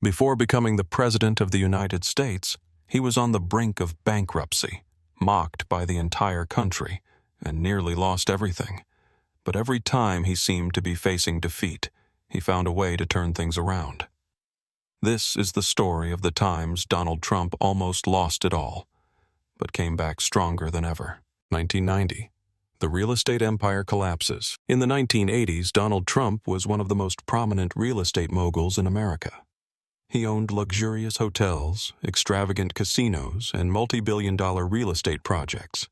Before becoming the President of the United States, he was on the brink of bankruptcy, mocked by the entire country, and nearly lost everything. But every time he seemed to be facing defeat, he found a way to turn things around. This is the story of the times Donald Trump almost lost it all, but came back stronger than ever. 1990. The real estate empire collapses. In the 1980s, Donald Trump was one of the most prominent real estate moguls in America. He owned luxurious hotels, extravagant casinos, and multi-billion-dollar real estate projects.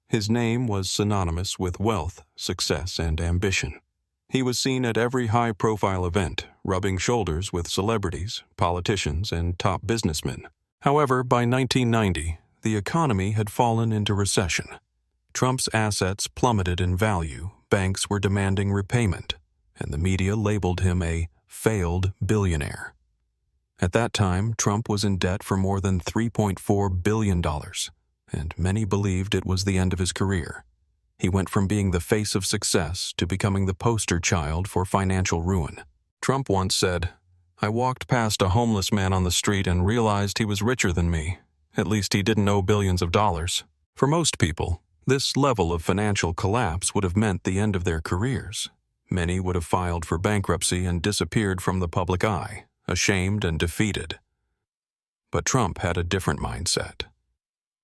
His name was synonymous with wealth, success, and ambition. He was seen at every high-profile event, rubbing shoulders with celebrities, politicians, and top businessmen. However, by 1990, the economy had fallen into recession. Trump's assets plummeted in value, banks were demanding repayment, and the media labeled him a failed billionaire. At that time, Trump was in debt for more than $3.4 billion, and many believed it was the end of his career. He went from being the face of success to becoming the poster child for financial ruin. Trump once said, "I walked past a homeless man on the street and realized he was richer than me. At least he didn't owe billions of dollars." For most people, this level of financial collapse would have meant the end of their careers. Many would have filed for bankruptcy and disappeared from the public eye, ashamed and defeated. But Trump had a different mindset.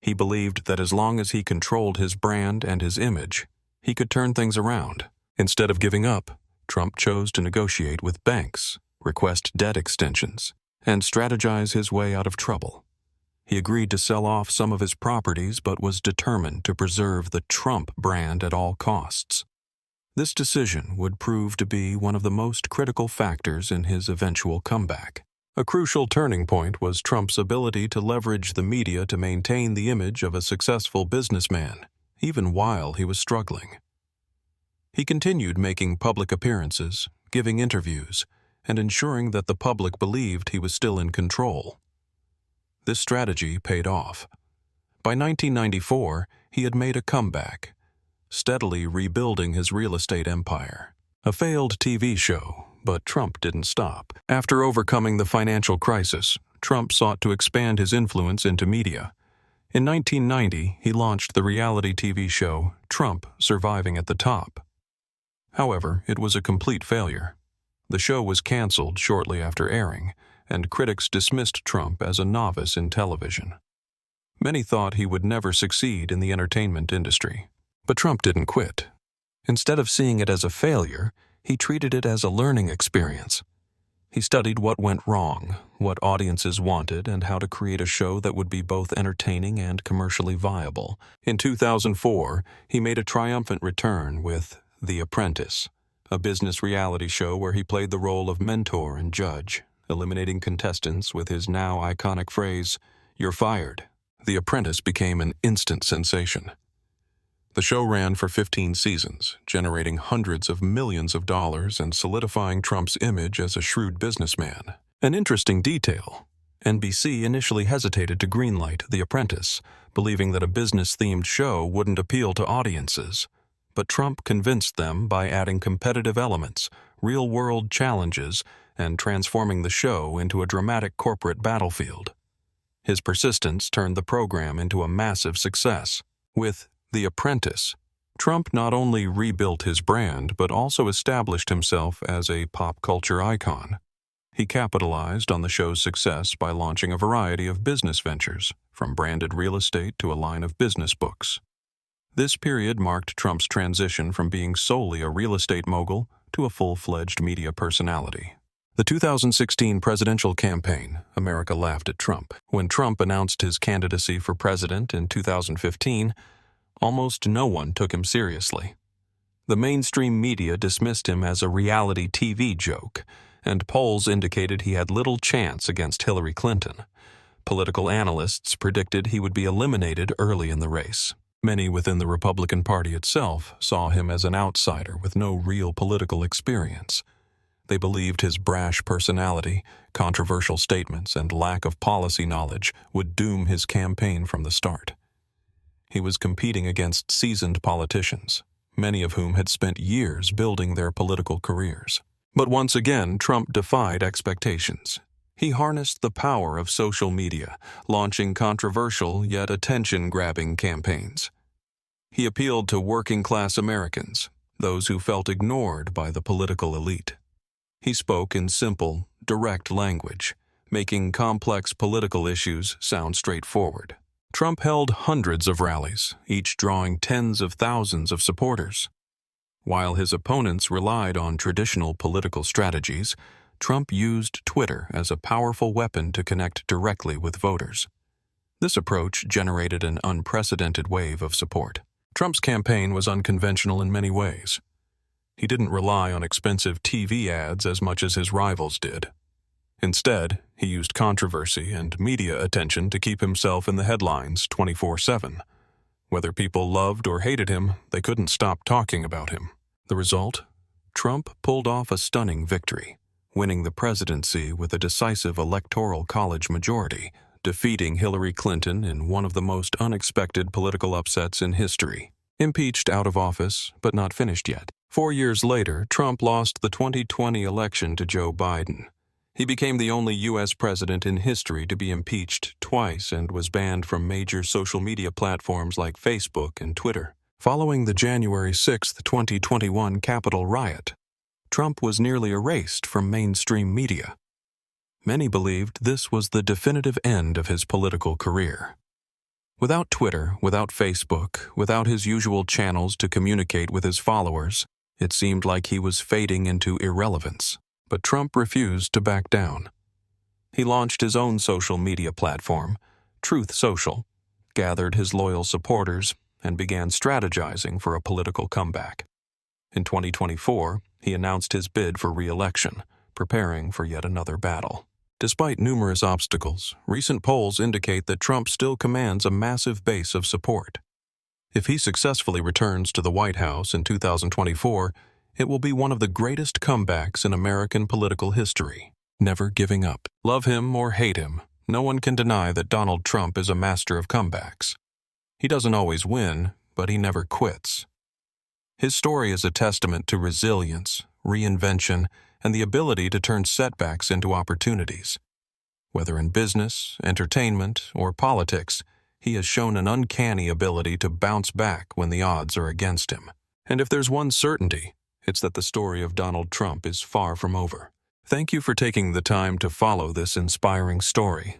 He believed that as long as he controlled his brand and his image, he could turn things around. Instead of giving up, Trump chose to negotiate with banks, request debt extensions, and strategize his way out of trouble. He agreed to sell off some of his properties but was determined to preserve the Trump brand at all costs. This decision would prove to be one of the most critical factors in his eventual comeback. A crucial turning point was Trump's ability to leverage the media to maintain the image of a successful businessman, even while he was struggling. He continued making public appearances, giving interviews, and ensuring that the public believed he was still in control. This strategy paid off. By 1994, he had made a comeback, steadily rebuilding his real estate empire. A failed TV show, but Trump didn't stop. After overcoming the financial crisis, Trump sought to expand his influence into media. In 1990, he launched the reality TV show Trump Surviving at the Top. However, it was a complete failure. The show was canceled shortly after airing, and critics dismissed Trump as a novice in television. Many thought he would never succeed in the entertainment industry. But Trump didn't quit. Instead of seeing it as a failure, he treated it as a learning experience. He studied what went wrong, what audiences wanted, and how to create a show that would be both entertaining and commercially viable. In 2004, he made a triumphant return with The Apprentice, a business reality show where he played the role of mentor and judge, eliminating contestants with his now iconic phrase, "You're fired." The Apprentice became an instant sensation. The show ran for 15 seasons, generating hundreds of millions of dollars and solidifying Trump's image as a shrewd businessman. An interesting detail: NBC initially hesitated to greenlight The Apprentice, believing that a business-themed show wouldn't appeal to audiences. But Trump convinced them by adding competitive elements, real-world challenges, and transforming the show into a dramatic corporate battlefield. His persistence turned the program into a massive success. With The Apprentice, Trump not only rebuilt his brand but also established himself as a pop culture icon. He capitalized on the show's success by launching a variety of business ventures, from branded real estate to a line of business books. This period marked Trump's transition from being solely a real estate mogul to a full-fledged media personality. The 2016 presidential campaign, America laughed at Trump. When Trump announced his candidacy for president in 2015, almost no one took him seriously. The mainstream media dismissed him as a reality TV joke, and polls indicated he had little chance against Hillary Clinton. Political analysts predicted he would be eliminated early in the race. Many within the Republican Party itself saw him as an outsider with no real political experience. They believed his brash personality, controversial statements, and lack of policy knowledge would doom his campaign from the start. He was competing against seasoned politicians, many of whom had spent years building their political careers. But once again, Trump defied expectations. He harnessed the power of social media, launching controversial yet attention-grabbing campaigns. He appealed to working-class Americans, those who felt ignored by the political elite. He spoke in simple, direct language, making complex political issues sound straightforward. Trump held hundreds of rallies, each drawing tens of thousands of supporters. While his opponents relied on traditional political strategies, Trump used Twitter as a powerful weapon to connect directly with voters. This approach generated an unprecedented wave of support. Trump's campaign was unconventional in many ways. He didn't rely on expensive TV ads as much as his rivals did. Instead, he used controversy and media attention to keep himself in the headlines 24/7. Whether people loved or hated him, they couldn't stop talking about him. The result? Trump pulled off a stunning victory, winning the presidency with a decisive electoral college majority, defeating Hillary Clinton in one of the most unexpected political upsets in history. Impeached out of office, but not finished yet. 4 years later, Trump lost the 2020 election to Joe Biden. He became the only U.S. president in history to be impeached twice and was banned from major social media platforms like Facebook and Twitter. Following the January 6, 2021 Capitol riot, Trump was nearly erased from mainstream media. Many believed this was the definitive end of his political career. Without Twitter, without Facebook, without his usual channels to communicate with his followers, it seemed like he was fading into irrelevance. But Trump refused to back down. He launched his own social media platform, Truth Social, gathered his loyal supporters, and began strategizing for a political comeback. In 2024, he announced his bid for re-election, preparing for yet another battle. Despite numerous obstacles, recent polls indicate that Trump still commands a massive base of support. If he successfully returns to the White House in 2024, it will be one of the greatest comebacks in American political history. Never giving up. Love him or hate him, no one can deny that Donald Trump is a master of comebacks. He doesn't always win, but he never quits. His story is a testament to resilience, reinvention, and the ability to turn setbacks into opportunities. Whether in business, entertainment, or politics, he has shown an uncanny ability to bounce back when the odds are against him. And if there's one certainty, it's that the story of Donald Trump is far from over. Thank you for taking the time to follow this inspiring story.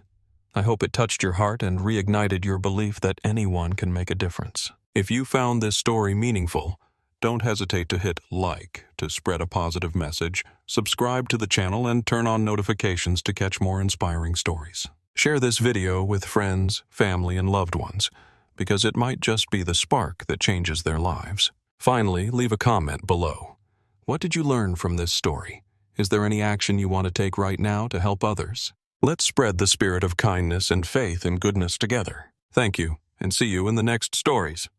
I hope it touched your heart and reignited your belief that anyone can make a difference. If you found this story meaningful, don't hesitate to hit like to spread a positive message, subscribe to the channel, and turn on notifications to catch more inspiring stories. Share this video with friends, family, and loved ones, because it might just be the spark that changes their lives. Finally, leave a comment below. What did you learn from this story? Is there any action you want to take right now to help others? Let's spread the spirit of kindness and faith and goodness together. Thank you, and see you in the next stories.